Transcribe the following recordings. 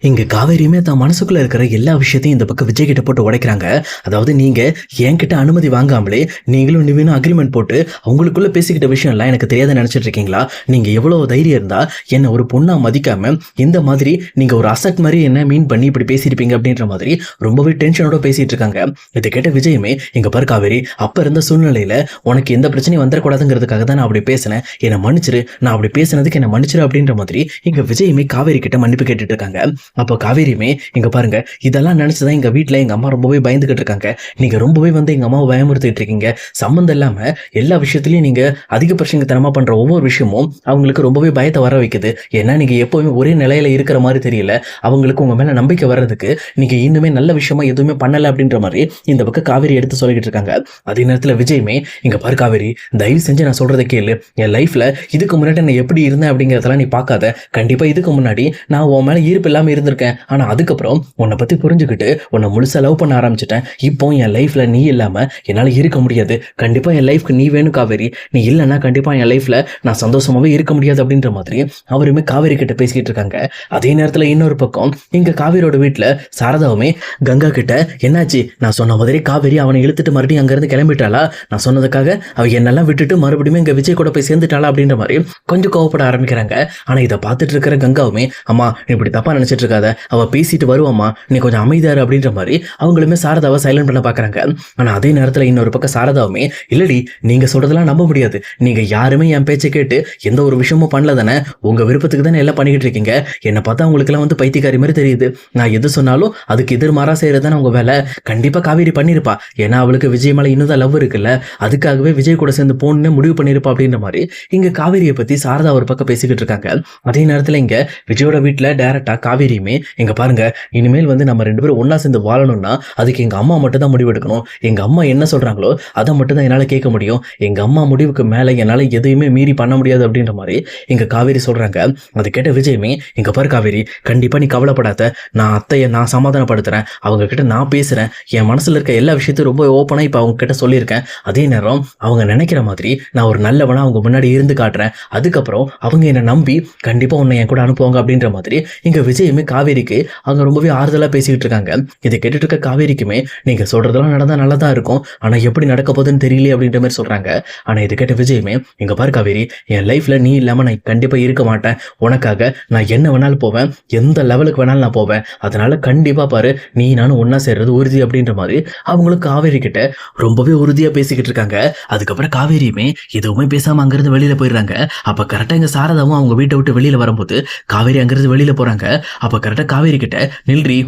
இங்க காவேரியுமே தன் மனசுக்குள்ள இருக்கிற எல்லா விஷயத்தையும் இந்த பக்கம் விஜய் கிட்ட போட்டு உடைக்கிறாங்க. அதாவது நீங்க என்கிட்ட அனுமதி வாங்காமலே நீங்களும் நிவினும் அக்ரிமெண்ட் போட்டு அவங்களுக்குள்ள பேசிக்கிட்ட விஷயம் எல்லாம் எனக்கு தெரியாத நினைச்சிட்டு இருக்கீங்களா? நீங்க எவ்வளவு தைரியம் இருந்தா என்ன ஒரு பொண்ணா மதிக்காம இந்த மாதிரி நீங்க ஒரு அசட் மாதிரி என்ன மீன் பண்ணி இப்படி பேசியிருப்பீங்க அப்படின்ற மாதிரி ரொம்பவே டென்ஷனோட பேசிட்டு இருக்காங்க. இதை கேட்ட விஜயுமே, இங்க பாரு காவேரி, அப்ப இருந்த சூழ்நிலையில உனக்கு எந்த பிரச்சனையும் வந்துடக்கூடாதுங்கிறதுக்காக தான் நான் அப்படி பேசினேன், என்னை மன்னிச்சிரு, நான் அப்படி பேசினதுக்கு என்ன மன்னிச்சிரு அப்படின்ற மாதிரி இங்க விஜயுமே காவேரி கிட்ட மன்னிப்பு கேட்டுட்டு இருக்காங்க. அப்போ காவேரியுமே, இங்க பாருங்க, இதெல்லாம் நினைச்சுதான் எங்க வீட்டுல எங்க அம்மா ரொம்பவே பயந்துகிட்டு இருக்காங்க. நீங்க ரொம்பவே எங்க அம்மாவை பயமுறுத்திட்டு இருக்கீங்க. சம்மந்தம் இல்லாம எல்லா விஷயத்திலயும் நீங்க அதிக பிரச்சனைத்தனமா பண்ற ஒவ்வொரு விஷயமும் அவங்களுக்கு ரொம்பவே பயத்தை வர வைக்குது. ஏன்னா நீங்க எப்பவுமே ஒரே நிலையில இருக்கிற மாதிரி தெரியல. அவங்களுக்கு உங்க மேல நம்பிக்கை வர்றதுக்கு நீங்க இன்னுமே நல்ல விஷயமா எதுவுமே பண்ணல அப்படின்ற மாதிரி இந்த பக்கம் காவேரி எடுத்து சொல்லிக்கிட்டு இருக்காங்க. அதே நேரத்துல விஜயுமே, இங்க பாரு காவேரி, தயவு செஞ்சு நான் சொல்றதை கேளு. என் லைஃப்ல இதுக்கு முன்னாடி நான் எப்படி இருந்தேன் அப்படிங்கறதெல்லாம் நீ பார்க்காத. கண்டிப்பா இதுக்கு முன்னாடி நான் உன் மேல ஈர்ப்பு இல்லாம இருந்திருக்கேன். ஆனா அதுக்கப்புறம் உன்னை பத்தி புரிஞ்சுக்கிட்டு உன்னை முழுசா லவ் பண்ண ஆரம்பிச்சிட்டேன். இப்போ என் லைஃப்ல நீ இல்லாம என்னால இருக்க முடியாது. கண்டிப்பா என் லைஃப்க்கு நீ வேணும் காவேரி. நீ இல்லைன்னா கண்டிப்பா என் லைஃப்ல நான் சந்தோஷமாவே இருக்க முடியாது அப்படின்ற மாதிரி அவருமே காவேரி கிட்ட பேசிக்கிட்டு இருக்காங்க. அதே நேரத்துல இன்னொரு பக்கம் இங்க காவேரியோட வீட்டுல சாரதாவுமே கங்கா கிட்ட, என்னாச்சு, நான் சொன்ன மாதிரி காவேரி அவனை இழுத்துட்டு மறுபடியும் அங்க இருந்து கிளம்பிட்டாளா? நான் சொன்னதுக்காக அவ என்னெல்லாம் விட்டுட்டு மறுபடியும் இங்க விஜய் கூட போய் சேர்ந்துட்டாளா அப்படின்ற மாதிரி கொஞ்சம் கோவப்பட ஆரம்பிக்கிறாங்க. ஆனா இதை பார்த்துட்டு இருக்கிற கங்காவுமே, அம்மா நீ இப்படி தப்பா நினைச்சிட்டு இருக்காத, அவ பேசிட்டு வருவாமா, நீ கொஞ்சம் அமைதியாரு அப்படின்ற மாதிரி அவங்களுமே சாரதாவை சைலண்ட் பண்ண பாக்குறாங்க. ஆனா அதே நேரத்துல இன்னொரு பக்கம் சாரதாவுமே, இல்லடி, நீங்க சொல்றதெல்லாம் நம்ப முடியாது, நீங்க யாருமே என் பேச்சை கேட்டு எந்த ஒரு விஷயமும் பண்ணல தானே, உங்க விருப்பத்துக்கு தானே எல்லாம் பண்ணிக்கிட்டு இருக்கீங்க. என்னை பார்த்தா உங்களுக்கு எல்லாம் பைத்தியக்காரி மாதிரி தெரியுது. நான் எது சொன்னாலும் அதுக்கு எதிர்மாறா செய்யறதுதானே உங்க வேலை. கண்டிப்பா காவேரி பண்ணிருப்பா, ஏன்னா அவளுக்கு விஜய் மேல இன்னும் லவ் இருக்குல்ல, அதுக்காகவே விஜய் கூட சேர்ந்து போன்னு முடிவு பண்ணிருப்பா அப்படின்ற மாதிரி இங்க காவேரியை பத்தி சாரதா ஒரு பக்கம் பேசிக்கிட்டு இருக்காங்க. அதே நேரத்துல இங்க விஜயோட வீட்டுல டைரக்டா காவேரியுமே, எங்க பாருங்க, இனிமேல் நம்ம ரெண்டு பேரும் ஒன்னா சேர்ந்து வாழணும்னா அதுக்கு எங்க அம்மா மட்டும் தான் முடிவெடுக்கணும். எங்க அம்மா என்ன சொல்றாங்களோ அதை மட்டும் தான் என்னால கேட்க முடியும். எங்க அம்மா முடிவுக்கு மேல என்னால எதையுமே மீறி பண்ண முடியாது அப்படின்ற மாதிரி எங்க காவேரி சொல்றாங்க. அது கேட்ட விஜயமே, எங்க பாரு காவேரி, கண்டிப்பா நீ கவலைப்படாத, நான் அத்தையை நான் சமாதானப்படுத்துறேன், அவங்க கிட்ட நான் பேசுறேன், என் மனசுல இருக்க எல்லா விஷயத்தையும் ரொம்ப ஓப்பனா இப்ப அவங்க கிட்ட சொல்லியிருக்கேன். அதே நேரம் அவங்க நினைக்கிற மாதிரி நான் ஒரு நல்லவனா அவங்க முன்னாடி இருந்து காட்டுறேன். அதுக்கப்புறம் அவங்க என்னை நம்பி கண்டிப்பா உன்னை என் கூட அனுப்புவாங்க அப்படின்ற மாதிரி இங்க விஜயுமே காவேரிக்கு அவங்க ரொம்பவே ஆறுதலா பேசிக்கிட்டு இருக்காங்க. இதை கேட்டுட்டு இருக்க காவேரிக்குமே, நீங்க சொல்றதெல்லாம் நடந்தா நல்லதா இருக்கும், ஆனா எப்படி நடக்க போகுதுன்னு தெரியல அப்படின்ற மாதிரி சொல்றாங்க. ஆனா இதை கேட்ட விஜயுமே, எங்க பாரு காவேரி, என் லைஃப்ல நீ இல்லாம நான் கண்டிப்பா இருக்க மாட்டேன். உனக்காக நான் என்ன வேணாலும் போவேன், எந்த லெவலுக்கு வேணாலும் நான் போவேன். அதனால கண்டிப்பா பாரு, நீ நானும் ஒன்னா சேர்றது உறுதி அப்படின்ற மாதிரி அவங்களுக்கு காவேரி கிட்ட ரொம்பவே உறுதியா பேசிக்கிட்டு இருக்காங்க. அதுக்கப்புறம் காவேரியுமே எதுவுமே பேசாம அங்கிருந்து வெளியில போயிடுறாங்க. அப்ப கரெக்டா இங்க சாரதாவும் அவங்க வீட்டை விட்டு வெளியில வரும்போது காவேரி அங்கிருந்து வெளியில போறாங்க. அப்ப கரெக்டா காவேரி கிட்ட, நில்றி,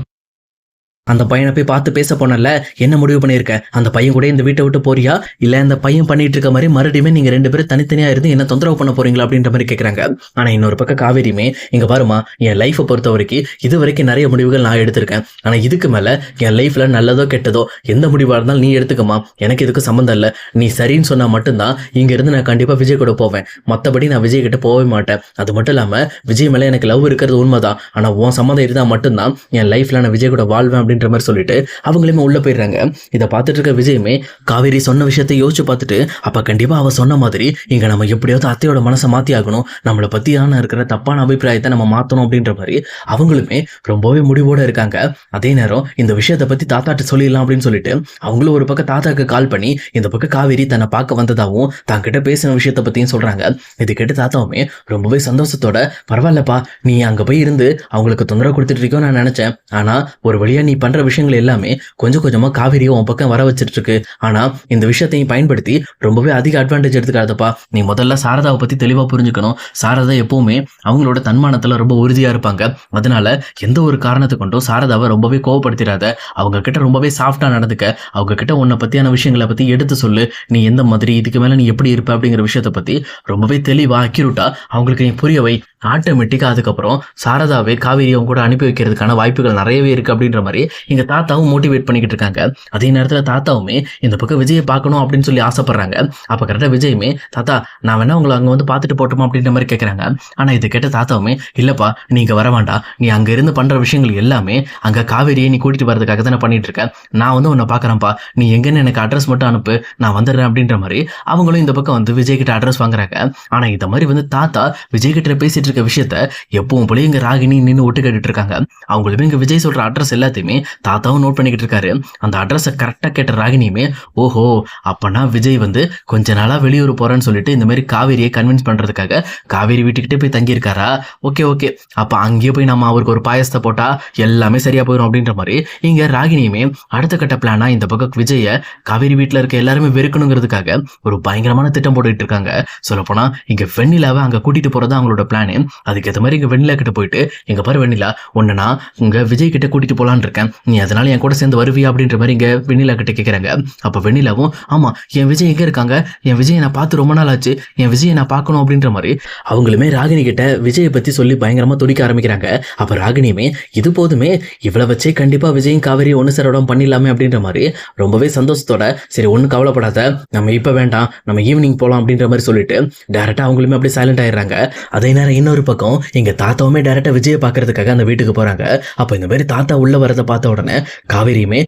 அந்த பையனை போய் பார்த்து பேச போனல, என்ன முடிவு பண்ணியிருக்க? அந்த பையன் கூட இந்த வீட்டை விட்டு போறியா, இல்ல இந்த பையன் பண்ணிட்டு இருக்க மாதிரி மறுபடியும் நீங்க ரெண்டு பேரும் தனித்தனியா இருந்து என்ன தொந்தரவு பண்ண போறீங்களா அப்படின்ற மாதிரி கேட்கறாங்க. ஆனா இன்னொரு பக்கம் காவேரியுமே, இங்க பாருமா, என் லைஃபை பொறுத்த வரைக்கும் இது வரைக்கும் நிறைய முடிவுகள் நான் எடுத்திருக்கேன். ஆனா இதுக்கு மேல என் லைஃப்ல நல்லதோ கெட்டதோ எந்த முடிவா இருந்தாலும் நீ எடுத்துக்கமா, எனக்கு இதுக்கு சம்மந்தம் இல்ல. நீ சரின்னு சொன்னா மட்டும்தான் இங்க இருந்து நான் கண்டிப்பா விஜய் கூட போவேன். மத்தபடி நான் விஜய் கிட்ட போகவே மாட்டேன். அது மட்டும் இல்லாம விஜய் மேல எனக்கு லவ் இருக்கிறது உண்மைதான், ஆனா உன் சம்மதம் இருந்தா மட்டும்தான் என் லைஃப்ல நான் விஜய் கூட வாழ்வேன் அப்படின்ற மாதிரி சொல்லிட்டு அவங்களுமே உள்ள போயிடுறாங்க. இதை பார்த்துட்டு இருக்க விஜயுமே காவேரி சொன்ன விஷயத்தை யோசிச்சு பார்த்துட்டு, அப்ப கண்டிப்பா அவ சொன்ன மாதிரி இங்க நம்ம எப்படியாவது அத்தையோட மனசை மாத்தி ஆகணும், நம்மளை பத்தியான இருக்கிற தப்பான அபிப்பிராயத்தை நம்ம மாத்தணும் அப்படின்ற மாதிரி அவங்களுமே ரொம்பவே முடிவோட இருக்காங்க. அதே நேரம் இந்த விஷயத்தை பத்தி தாத்தாட்ட சொல்லிடலாம் அப்படின்னு சொல்லிட்டு அவங்களும் ஒரு பக்கம் தாத்தாக்கு கால் பண்ணி இந்த பக்கம் காவேரி தன்னை பார்க்க வந்ததாகவும் தாங்கிட்ட பேசின விஷயத்த பத்தியும் சொல்றாங்க. இது கேட்டு தாத்தாவுமே ரொம்பவே சந்தோஷத்தோட, பரவாயில்லப்பா, நீ அங்க போய் இருந்து அவங்களுக்கு தொந்தரவு கொடுத்துட்டு இருக்கோன்னு நான் நினைச்சேன், ஆனா ஒரு வழியா நீ பண்ற விஷயங்கள் எல்லாமே கொஞ்சம் கொஞ்சமா காவேரியை உன் பக்கம் வர வச்சிட்டு இருக்கு. ஆனா இந்த விஷயத்தையும் பயன்படுத்தி ரொம்பவே அதிக அட்வான்டேஜ் எடுத்துக்காதப்பா. நீ முதல்ல சாரதாவை பத்தி தெளிவா புரிஞ்சுக்கணும். சாரதா எப்பவுமே அவங்களோட தன்மானத்துல ரொம்ப உறுதியா இருப்பாங்க. அதனால எந்த ஒரு காரணத்தை கொண்டும் சாரதாவை ரொம்பவே கோவப்படுத்திடாத. அவங்க கிட்ட ரொம்பவே சாஃப்டா நடந்துக்க. அவங்க கிட்ட உன்னை பத்தியான விஷயங்களை பத்தி எடுத்து சொல்லு. நீ எந்த மாதிரி, இதுக்கு மேல நீ எப்படி இருப்ப அப்படிங்கிற விஷயத்த பத்தி ரொம்பவே தெளிவா அக்யூரேட்டா அவங்களுக்கு நீ புரிய வை. ஆட்டோமேட்டிக்கா அதுக்கப்புறம் சாரதாவே காவேரி அவங்க கூட அனுப்பி வைக்கிறதுக்கான வாய்ப்புகள் நிறையவே இருக்கு அப்படின்ற மாதிரி இங்க தாத்தாவும் மோட்டிவேட் பண்ணிக்கிட்டு இருக்காங்க. அதே நேரத்துல தாத்தாவுமே இந்த பக்கம் விஜயை பார்க்கணும் அப்படின்னு சொல்லி ஆசைப்படுறாங்க. அப்ப கரெக்டா விஜயுமே, தாத்தா நான் வேணா உங்களை அங்க பார்த்துட்டு போட்டோமா அப்படின்ற மாதிரி கேட்கறாங்க. ஆனா இதை கேட்ட தாத்தாவுமே, இல்லப்பா நீங்க வர வேண்டாம், நீ அங்க இருந்து பண்ற விஷயங்கள் எல்லாமே அங்க காவேரியை நீ கூட்டிட்டு வரதுக்காக தானே பண்ணிட்டு இருக்க. நான் உன்னை பாக்குறேன்ப்பா, நீ எங்கன்னு எனக்கு அட்ரஸ் மட்டும் அனுப்பு, நான் வந்துடுறேன் அப்படின்ற மாதிரி அவங்களும் இந்த பக்கம் விஜய் கிட்ட அட்ரஸ் வாங்குறாங்க. ஆனா இந்த மாதிரி தாத்தா விஜய் கிட்ட பேசிட்டு இருக்க விஷயத்த எப்பவும் போல இங்க ராகினி நின்று ஒட்டு கேட்டுட்டு இருக்காங்க. அவங்களுமே இங்க விஜய் சொல்ற அட்ரஸ் எல்லாத்தையுமே தாத்தாவும் நோட் பண்ணிக்கிட்டு இருக்காரு. அந்த அட்ரஸை கரெக்டா கேட்ட ராகினியுமே, ஓஹோ அப்பனா விஜய் வந்து கொஞ்ச நாளா வெளியூர் போறேன்னு சொல்லிட்டு இந்த மாதிரி காவேரியை கன்வின்ஸ் பண்றதுக்காக காவேரி வீட்டுக்கிட்டே போய் தங்கி இருக்காரா? ஓகே ஓகே, அப்ப அங்கேயே போய் நம்ம அவருக்கு ஒரு பாயசத்தை போட்டா எல்லாமே சரியா போயிடும் அப்படின்ற மாதிரி இங்க ராகினியுமே அடுத்த கட்ட பிளானா இந்த பக்கம் விஜய காவேரி வீட்டுல இருக்க எல்லாருமே வெறுக்கணுங்கிறதுக்காக ஒரு பயங்கரமான திட்டம் போட்டுட்டு இருக்காங்க. சொல்லப்போனா இங்க வெண்ணிலாவை அங்க கூட்டிட்டு போறதா அவங்களோட பிளானு. அதுக்கு ஏற்ற மாதிரி இங்க வெண்ணிலா கிட்ட போயிட்டு, எங்க பாரு வெண்ணிலா, உன்னை உங்க விஜய் கிட்ட கூட்டிட்டு போலான்னு இருக்கேன், நீ அதனால என் கூட சேர்ந்து வருவியா அப்படின்ற மாதிரி இங்க வெண்ணிலா கிட்ட கேட்கறாங்க. அப்ப வெண்ணிலாவும், ஆமா என் விஜய் எங்க இருக்காங்க, என் விஜயை நான் பார்த்து ரொம்ப நாள் ஆச்சு, என் விஜயை நான் பார்க்கணும் அப்படின்ற மாதிரி அவங்களுமே ராகினி கிட்ட விஜயை பத்தி சொல்லி பயங்கரமா துடிக்க ஆரம்பிக்கிறாங்க. அப்ப ராகினியுமே, இது போதுமே, இவ்வளவு வச்சே கண்டிப்பா விஜயும் காவேரி ஒன்னு சேரோட பண்ணிடலாமே அப்படின்ற மாதிரி ரொம்பவே சந்தோஷத்தோட, சரி ஒன்னும் கவலைப்படாத, நம்ம இப்ப வேண்டாம், நம்ம ஈவினிங் போலாம் அப்படின்ற மாதிரி சொல்லிட்டு டைரக்டா அவங்களுமே அப்படியே சைலண்ட் ஆயிடுறாங்க. அதே நேரம் இன்னொரு பக்கம் எங்க தாத்தாவுமே டைரக்டா விஜயை பாக்குறதுக்காக அந்த வீட்டுக்கு போறாங்க. அப்ப இந்த மாதிரி தாத்தா உள்ள வரதை பார்த்த உடனே காவேரியுமே,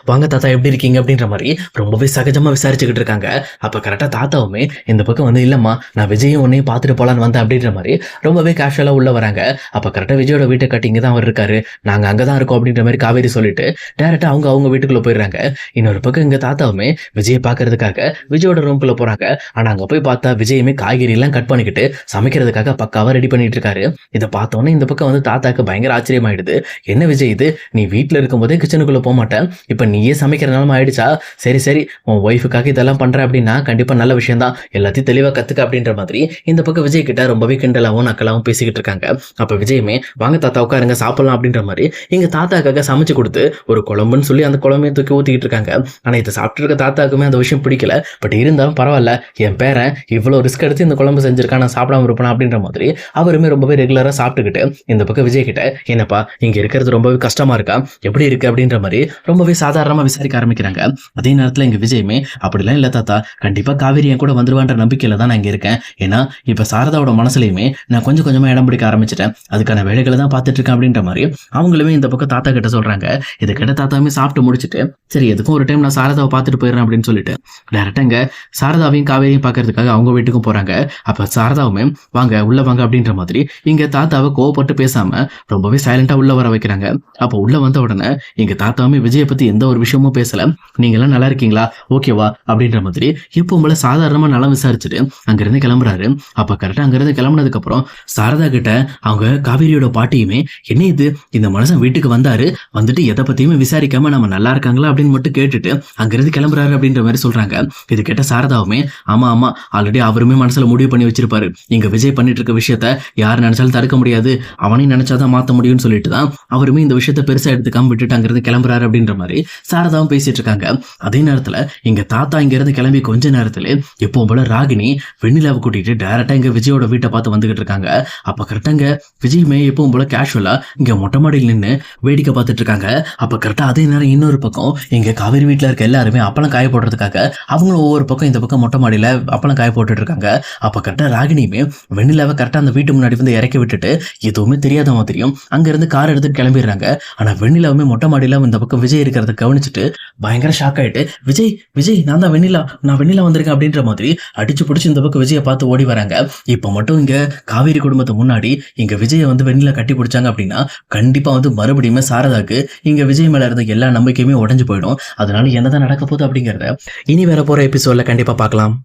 வாங்க தாத்தா எப்படி இருக்கீங்க அப்படின்ற மாதிரி ரொம்பவே சகஜமா விசாரிச்சுக்கிட்டு இருக்காங்க. அப்ப கரெக்டா தாத்தாவுமே இந்த பக்கம் வந்து, இல்லம்மா நான் விஜயும் உன்னையும் பார்த்துட்டு போலான்னு வந்தேன் அப்படின்ற மாதிரி ரொம்பவே கேஷுவலா உள்ள வராங்க. அப்ப கரெக்டா விஜயோட வீட்டை கட்டி இங்க தான் அவர் இருக்காரு, நாங்க அங்கதான் இருக்கோம் அப்படின்ற மாதிரி காவேரி சொல்லிட்டு டைரக்டா அவங்க வீட்டுக்குள்ள போயிடுறாங்க. இன்னொரு பக்கம் இங்க தாத்தாவுமே விஜயை பாக்குறதுக்காக விஜயோட ரூம்குள்ள போறாங்க. ஆனா அங்க போய் பார்த்தா விஜயுமே காய்கறி எல்லாம் கட் பண்ணிக்கிட்டு சமைக்கிறதுக்காக பக்காவா ரெடி பண்ணிட்டு இருக்காரு. இதை பார்த்தோன்னே இந்த பக்கம் வந்து தாத்தாக்கு பயங்கர ஆச்சரியமாயிடுது. என்ன விஜய் இது, நீ வீட்டுல இருக்கும் போதே கிச்சனுக்குள்ள போக மாட்டேன், இப்ப நீயே சமைக்கிற நிலைமை ஆயிடுச்சா? சரி சரி, உன் ஒய்ஃபுக்காக இதெல்லாம் பண்ற அப்படின்னா கண்டிப்பா நல்ல விஷயம் தான், எல்லாத்தையும் தெளிவா கத்துக்க அப்படின்ற மாதிரி இந்த பக்கம் விஜய் கிட்ட ரொம்பவே கிண்டலாவும் நக்கலாவும் பேசிக்கிட்டு இருக்காங்க. அப்ப விஜயுமே, வாங்க தாத்தா உட்காருங்க சாப்பிடலாம் அப்படின்ற மாதிரி எங்க தாத்தாக்காக சமைச்சு கொடுத்து ஒரு குழம்புன்னு சொல்லி அந்த குழம்பையும் தூக்கி ஊத்திக்கிட்டு இருக்காங்க. ஆனா இதை சாப்பிட்டு இருக்க தாத்தாக்குமே அந்த விஷயம் பிடிக்கல. பட் இருந்தாலும் பரவாயில்ல, என் பேரன் இவ்வளவு ரிஸ்க் எடுத்து இந்த குழம்பு செஞ்சிருக்கான், நான் சாப்பிடாம இருப்பேன் அப்படின்ற மாதிரி அவருமே ரொம்பவே ரெகுலரா சாப்பிட்டுக்கிட்டு இந்த பக்கம் விஜய் கிட்ட, என்னப்பா இங்க இருக்கிறது ரொம்பவே கஷ்டமா இருக்கா, எப்படி இருக்கு அப்படின்ற மாதிரி ரொம்பவே சாதாரணமா விசாரிக்க ஆரம்பிக்கிறாங்க. அதே நேரத்துல எங்க விஜயமே, அப்படிலாம் இல்ல தாத்தா, கண்டிப்பா காவேரி என் கூட வந்துருவான்ற நம்பிக்கையில தான் நான் இங்க இருக்கேன். ஏன்னா இப்ப சாரதாவோட மனசுலயுமே நான் கொஞ்சம் கொஞ்சமா இடம் பிடிக்க ஆரம்பிச்சிட்டேன், அதுக்கான வேலைகளை தான் பார்த்துட்டு இருக்கேன் அப்படின்ற மாதிரி அவங்களுமே இந்த பக்கம் தாத்தா கிட்ட சொல்றாங்க. இதை கிட்ட தாத்தாவுமே சாப்பிட்டு முடிச்சுட்டு, சரி எதுக்கும் ஒரு டைம் நான் சாரதாவை பார்த்துட்டு போயிடுறேன் அப்படின்னு சொல்லிட்டு டைரக்டா இங்க சாரதாவையும் காவேரியும் பாக்குறதுக்காக அவங்க வீட்டுக்கும் போறாங்க. அப்ப சாரதாவுமே, வாங்க உள்ள வாங்க அப்படின்ற மாதிரி இங்க தாத்தாவை கோவப்பட்டு பேசாம ரொம்பவே சைலண்டா உள்ள வர வைக்கிறாங்க. அப்ப உள்ள வந்த உடனே எங்க தாத்தாவுமே விஜயை பத்தி எந்த ஒரு விஷயமும் பேசல, நீங்க எல்லாம் நல்லா இருக்கீங்களா, ஓகேவா அப்படின்ற மாதிரி எப்பவும் போல சாதாரணமா நலம் விசாரிச்சுட்டு அங்கிருந்து கிளம்புறாரு. அப்ப கரெக்டா அங்கிருந்து கிளம்புனதுக்கு அப்புறம் சாரதா கிட்ட அவங்க காவேரியோட பாட்டியுமே, என்ன இது, இந்த மனுஷன் வீட்டுக்கு வந்தாரு, வந்துட்டு எதை பத்தியுமே விசாரிக்காம நம்ம நல்லா இருக்காங்களா அப்படின்னு மட்டும் கேட்டுட்டு அங்கிருந்து கிளம்புறாரு அப்படின்ற மாதிரி சொல்றாங்க. இது கேட்ட சாரதாவுமே, ஆமா ஆமா, ஆல்ரெடி அவருமே மனசுல முடிவு பண்ணி வச்சிருப்பாரு, இங்க விஜய் பண்ணிட்டு இருக்க விஷயத்த யார் நினைச்சாலும் தடுக்க முடியாது, அவனையும் நினைச்சாதான் மாத்த முடியும்னு சொல்லிட்டு தான் அவருமே இந்த விஷயத்த பெருசா எடுத்துக்காம விட்டுட்டு அங்கிருந்து கிளம்புறாரு அப்படின்ற மாதிரி சாரதாவும் பேசிட்டு இருக்காங்க. அதே நேரத்துல இங்க தாத்தா இங்க இருந்து கிளம்பி கொஞ்ச நேரத்துல எப்பவும் போல ராகினி வெண்ணிலாவை கூட்டிட்டு டைரக்டா இங்க விஜயோட வீட்டை பார்த்து வந்துகிட்டு இருக்காங்க. அப்ப கரெக்டா இங்க விஜயுமே எப்பவும் போல கேஷுவலா இங்க மொட்டை மாடியில் நின்று வேடிக்கை பார்த்துட்டு இருக்காங்க. அப்ப கரெக்டா அதே நேரம் இன்னொரு பக்கம் இங்க காவேரி வீட்டுல இருக்க எல்லாருமே அப்பளம் காய போடுறதுக்காக அவங்களும் ஒவ்வொரு பக்கம் இந்த பக்கம் மொட்டை மாடியில அப்பளம் காய போட்டுட்டு இருக்காங்க. அப்ப கரெக்டா ராகினியுமே வெண்ணிலாவை கரெக்டா அந்த வீட்டு முன்னாடி வந்து இறக்கி விட்டுட்டு எதுவுமே தெரியாத மாதிரியும் அங்க இருந்து கார் எடுத்துட்டு கிளம்பிடுறாங்க. ஆனா வெண்ணிலாவுமே மொட்டை மாடியில இந்த பக்கம் விஜய் இருக்கிறத கவனிச்சுட்டு பயங்கர ஷாக் ஆயிட்டு, விஜய் விஜய் நான் தான் வெண்ணிலா, நான் வெண்ணிலா வந்திருக்கேன் அப்படின்ற மாதிரி அடிச்சு பிடிச்சி இந்த பக்கம் விஜயை பார்த்து ஓடி வராங்க. இப்ப மட்டும் இங்க காவேரி குடும்பத்தை முன்னாடி இங்க விஜயை வந்து வெண்ணிலா கட்டி பிடிச்சாங்க அப்படின்னா கண்டிப்பா வந்து மறுபடியுமே சாரதாக்கு இங்க விஜய் மேல இருந்த எல்லா நம்பிக்கையுமே உடஞ்சு போயிடும். அதனால என்னதான் நடக்க போகுது அப்படிங்கறத இனி வர போற எபிசோட்ல கண்டிப்பா பார்க்கலாம்.